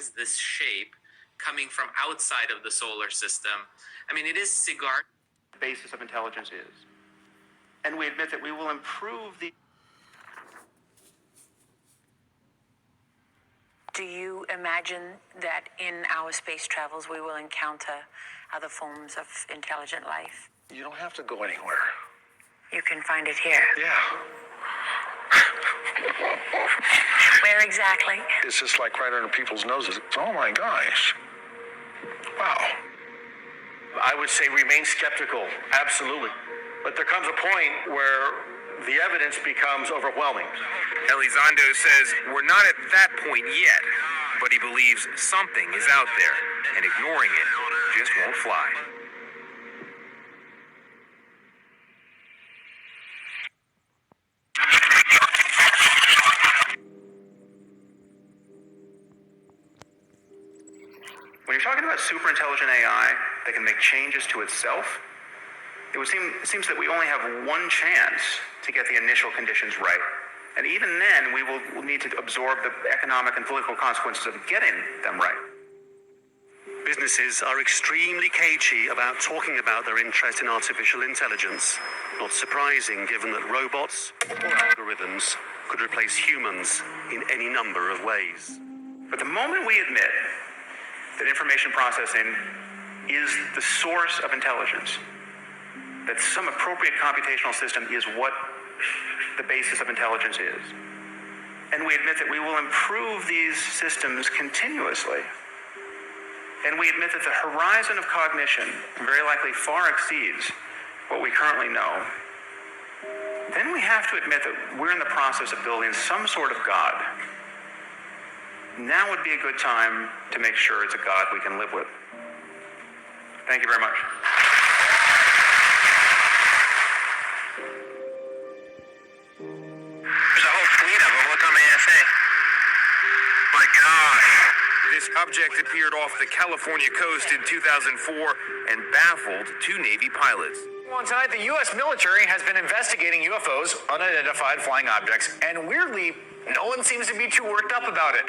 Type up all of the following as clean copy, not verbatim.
size, this shape, coming from outside of the solar system. I mean, it is cigar. The basis of intelligence is. And we admit that we will improve the... Do you imagine that in our space travels we will encounter other forms of intelligent life? You don't have to go anywhere. You can find it here. Yeah. Where exactly? It's just like right under people's noses. Oh my gosh. Wow. I would say remain skeptical, absolutely. But there comes a point where the evidence becomes overwhelming. Elizondo says we're not at that point yet, but he believes something is out there, and ignoring it just won't fly. When you're talking about superintelligent AI that can make changes to itself, it seems that we only have one chance to get the initial conditions right. And even then, we will need to absorb the economic and political consequences of getting them right. Businesses are extremely cagey about talking about their interest in artificial intelligence. Not surprising, given that robots or algorithms could replace humans in any number of ways. But the moment we admit that information processing is the source of intelligence, that some appropriate computational system is what the basis of intelligence is, and we admit that we will improve these systems continuously, and we admit that the horizon of cognition very likely far exceeds what we currently know, then we have to admit that we're in the process of building some sort of God. Now would be a good time to make sure it's a God we can live with. Thank you very much. There's a whole fleet of them. Look on the ASA. My gosh. This object appeared off the California coast in 2004 and baffled two Navy pilots. Well, tonight, the U.S. military has been investigating UFOs, unidentified flying objects, and weirdly, no one seems to be too worked up about it.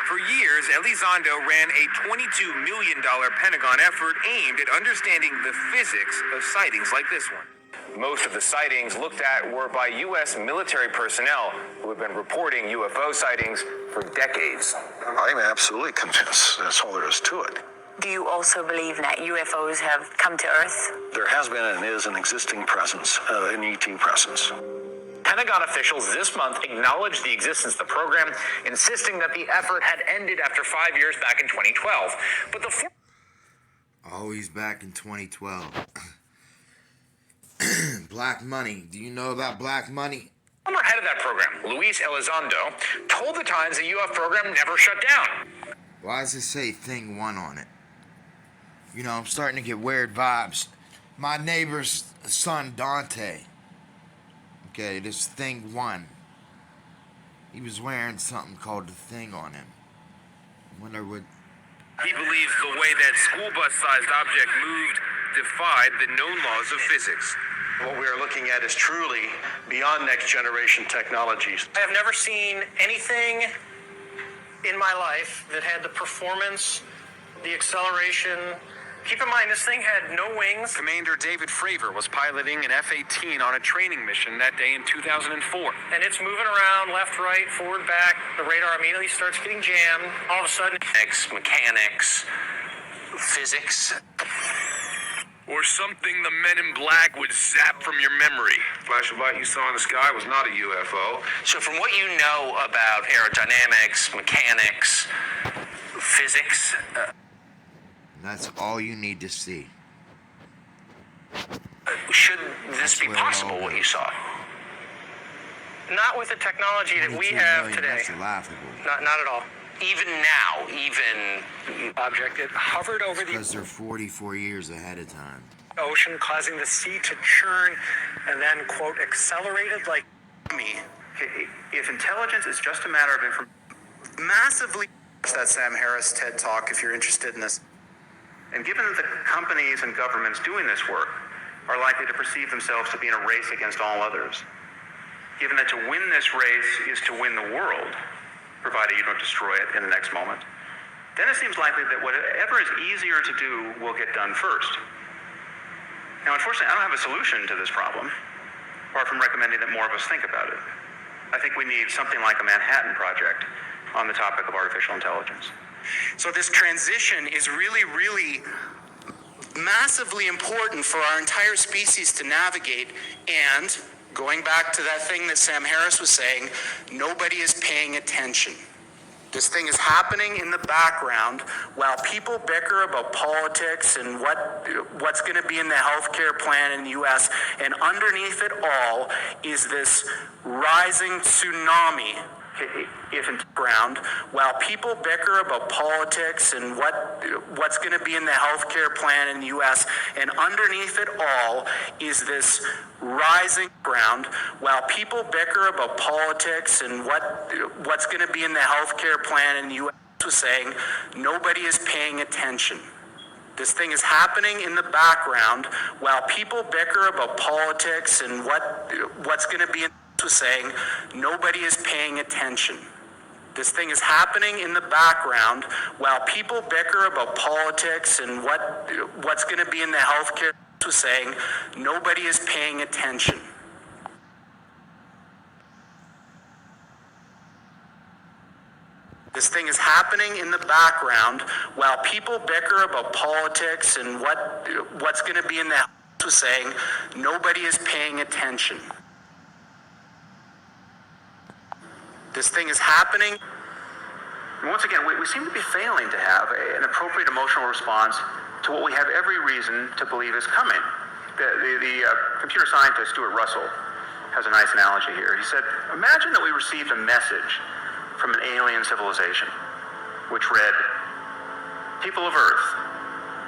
For years, Elizondo ran a $22 million Pentagon effort aimed at understanding the physics of sightings like this one. Most of the sightings looked at were by U.S. military personnel who have been reporting UFO sightings for decades. I'm absolutely convinced that's all there is to it. Do you also believe that UFOs have come to Earth? There has been and is an existing presence, an ET presence. Pentagon officials this month acknowledged the existence of the program, insisting that the effort had ended after 5 years back in 2012. But the always back in 2012. Black money. Do you know about black money? former head of that program, Luis Elizondo, told the Times the UF program never shut down. Why does it say Thing 1 on it? You know, I'm starting to get weird vibes. My neighbor's son, Dante. Okay, this Thing 1. He was wearing something called the Thing on him. I wonder what... He believes the way that school bus-sized object moved defied the known laws of physics. What we are looking at is truly beyond next-generation technologies. I have never seen anything in my life that had the performance, the acceleration. Keep in mind, this thing had no wings. Commander David Fravor was piloting an F-18 on a training mission that day in 2004. And it's moving around left, right, forward, back. The radar immediately starts getting jammed. All of a sudden, Mechanics, physics. Or something the men in black would zap from your memory. Flash of light you saw in the sky was not a UFO. So from what you know about aerodynamics, mechanics, physics... That's all you need to see. Should this be possible, what you saw? not with the technology that we have today. That's laughable. Not at all. Even now, even... Object, it hovered over the Because they're 44 years ahead of time. ocean, causing the sea to churn, and then, quote, accelerated like Me, if intelligence is just a matter of information, massively... That Sam Harris TED Talk if you're interested in this. And given that the companies and governments doing this work are likely to perceive themselves to be in a race against all others, given that to win this race is to win the world, provided you don't destroy it in the next moment, then it seems likely that whatever is easier to do will get done first. Now, unfortunately, I don't have a solution to this problem, apart from recommending that more of us think about it. I think we need something like a Manhattan Project on the topic of artificial intelligence. So this transition is really, really massively important for our entire species to navigate. And going back to that thing that Sam Harris was saying, nobody is paying attention. This thing is happening in the background while people bicker about politics and what's going to be in the healthcare plan in the U.S. And underneath it all is this rising tsunami. If in the ground, while people bicker about politics and what's going to be in the healthcare plan in the U.S., and underneath it all is this rising ground, while people bicker about politics and what's going to be in the healthcare plan in the U.S., was saying nobody is paying attention. This thing is happening in the background while people bicker about politics and what's going to be in was saying nobody is paying attention. This thing is happening in the background while people bicker about politics and what's going to be in the healthcare was saying nobody is paying attention. This thing is happening in the background while people bicker about politics and what's going to be in the healthcare was saying nobody is paying attention. This thing is happening. Once again, we seem to be failing to have an appropriate emotional response to what we have every reason to believe is coming. The computer scientist Stuart Russell has a nice analogy here. He said, imagine that we received a message from an alien civilization, which read, "People of Earth,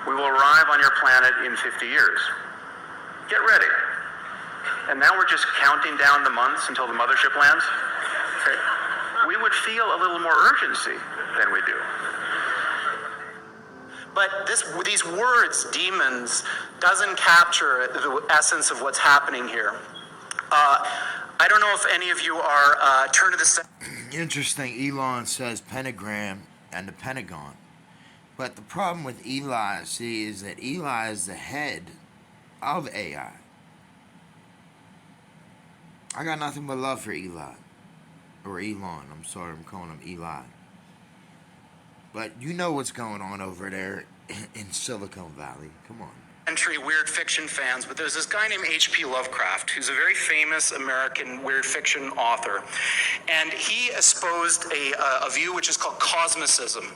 we will arrive on your planet in 50 years. Get ready." And now we're just counting down the months until the mothership lands. Okay. We would feel a little more urgency than we do. But these words, demons, doesn't capture the essence of what's happening here. I don't know if any of you are turn to the... Interesting, Elon says pentagram and the Pentagon. But the problem with Eli, see, is that Eli is the head of AI. I got nothing but love for Eli. Or Elon, I'm sorry, I'm calling him Eli. But you know what's going on over there in Silicon Valley. Come on. Entry weird fiction fans, but there's this guy named H.P. Lovecraft, who's a very famous American weird fiction author. And he espoused a view which is called cosmicism.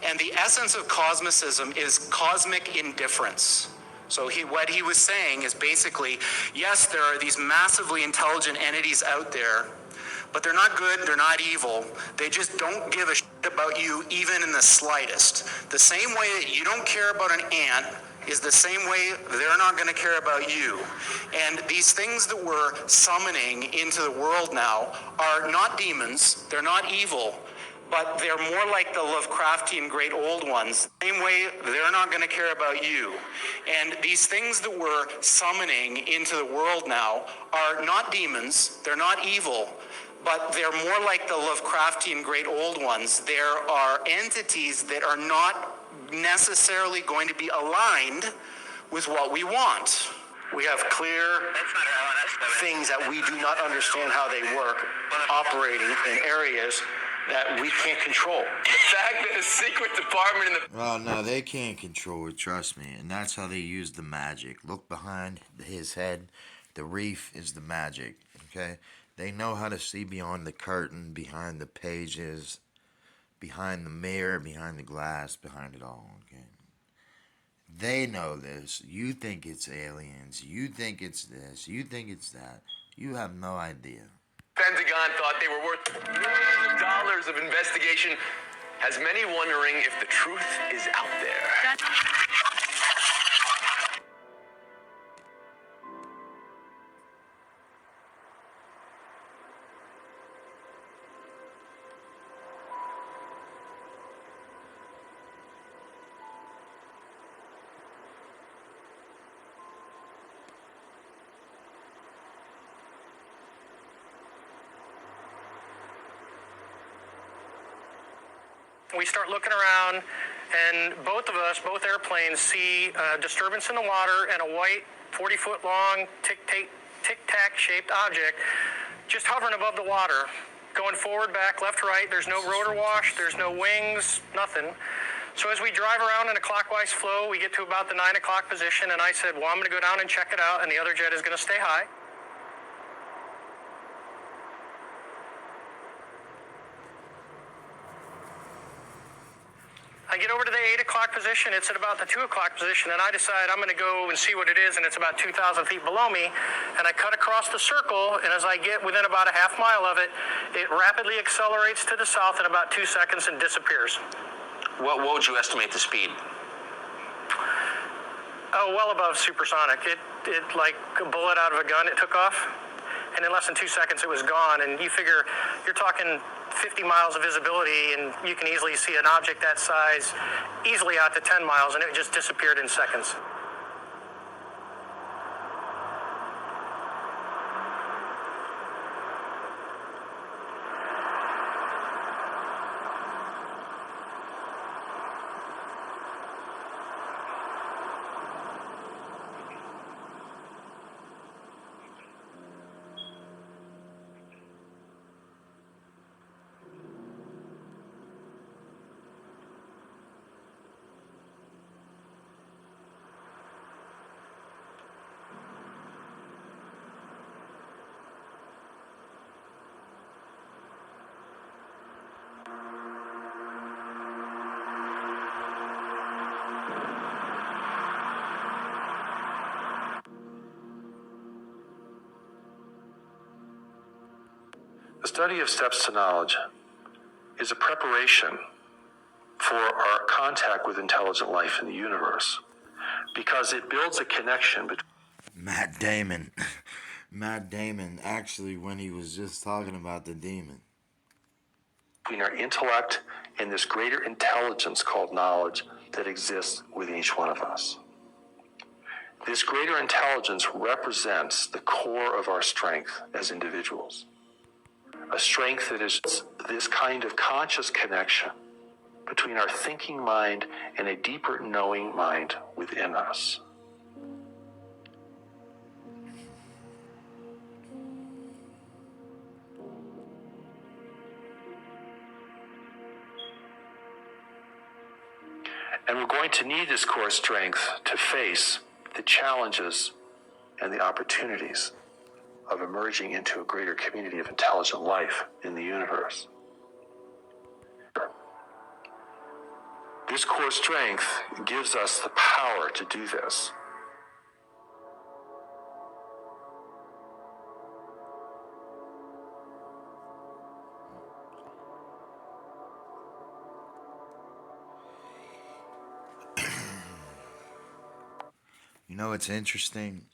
And the essence of cosmicism is cosmic indifference. So what he was saying is basically, yes, there are these massively intelligent entities out there, but they're not good, they're not evil. They just don't give a shit about you even in the slightest. The same way that you don't care about an ant is the same way they're not going to care about you. And these things that we're summoning into the world now are not demons, they're not evil, but they're more like the Lovecraftian great old ones. Same way they're not going to care about you. And these things that we're summoning into the world now are not demons, they're not evil, but they're more like the Lovecraftian great old ones. There are entities that are not necessarily going to be aligned with what we want. We have clear things that we do not understand how they work, operating in areas that we can't control. The fact that a secret department in the... Well, no, they can't control it, trust me. And that's how they use the magic. Look behind his head. The reef is the magic, okay? They know how to see beyond the curtain, behind the pages, behind the mirror, behind the glass, behind it all, okay? They know this. You think it's aliens. You think it's this. You think it's that. You have no idea. Pentagon thought they were worth millions of dollars of investigation, has many wondering if the truth is out there. We start looking around, and both airplanes see a disturbance in the water and a white 40-foot long tic-tac shaped object just hovering above the water, going forward, back, left, right. There's no rotor wash, there's no wings, nothing. So as we drive around in a clockwise flow, we get to about the 9 o'clock position, and I said, well, I'm going to go down and check it out, and the other jet is going to stay high. I get over to the 8 o'clock position, it's at about the 2 o'clock position, and I decide I'm going to go and see what it is, and it's about 2,000 feet below me, and I cut across the circle, and as I get within about a half mile of it, it rapidly accelerates to the south in about 2 seconds and disappears. What would you estimate the speed? Oh, well above supersonic. It like a bullet out of a gun, it took off, and in less than 2 seconds it was gone, and you figure you're talking 50 miles of visibility, and you can easily see an object that size easily out to 10 miles, and it just disappeared in seconds. The study of steps to knowledge is a preparation for our contact with intelligent life in the universe, because it builds a connection between Matt Damon, actually, when he was just talking about the demon. our intellect and this greater intelligence called knowledge that exists within each one of us. This greater intelligence represents the core of our strength as individuals. A strength that is this kind of conscious connection between our thinking mind and a deeper knowing mind within us. And we're going to need this core strength to face the challenges and the opportunities of emerging into a greater community of intelligent life in the universe. This core strength gives us the power to do this. You know what's interesting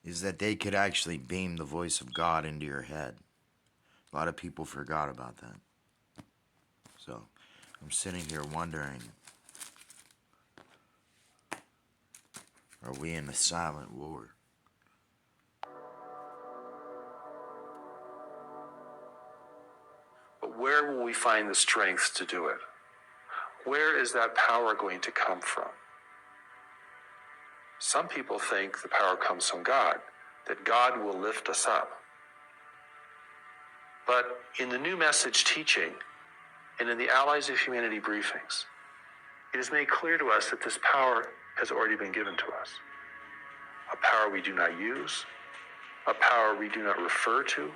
is that they could actually beam the voice of God into your head. A lot of people forgot about that. So I'm sitting here wondering, are we in a silent war? But where will we find the strength to do it? Where is that power going to come from? Some people think the power comes from God, that God will lift us up. But in the New Message teaching and in the Allies of Humanity briefings, it is made clear to us that this power has already been given to us. A power we do not use, a power we do not refer to,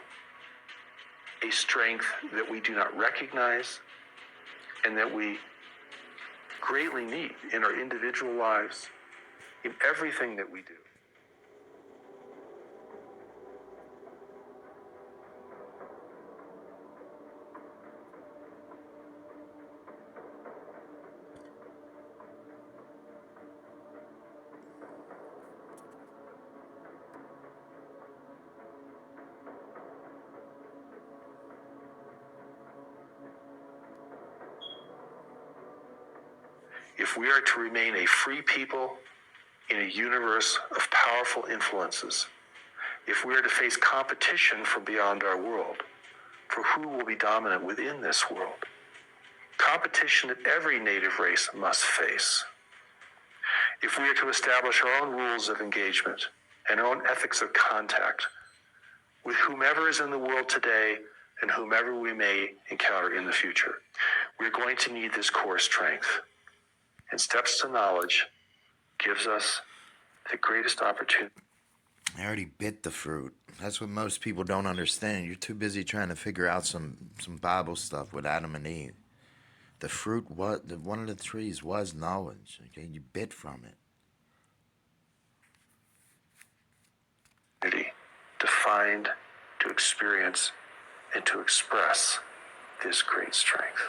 a strength that we do not recognize, and that we greatly need in our individual lives, in everything that we do. If we are to remain a free people in a universe of powerful influences, if we are to face competition from beyond our world, for who will be dominant within this world, competition that every native race must face. If we are to establish our own rules of engagement and our own ethics of contact with whomever is in the world today and whomever we may encounter in the future, we're going to need this core strength. And Steps to Knowledge gives us the greatest opportunity. I already bit the fruit. That's what most people don't understand. You're too busy trying to figure out some Bible stuff with Adam and Eve. The fruit was one of the trees was knowledge. Okay, you bit from it. To find, to experience, and to express this great strength.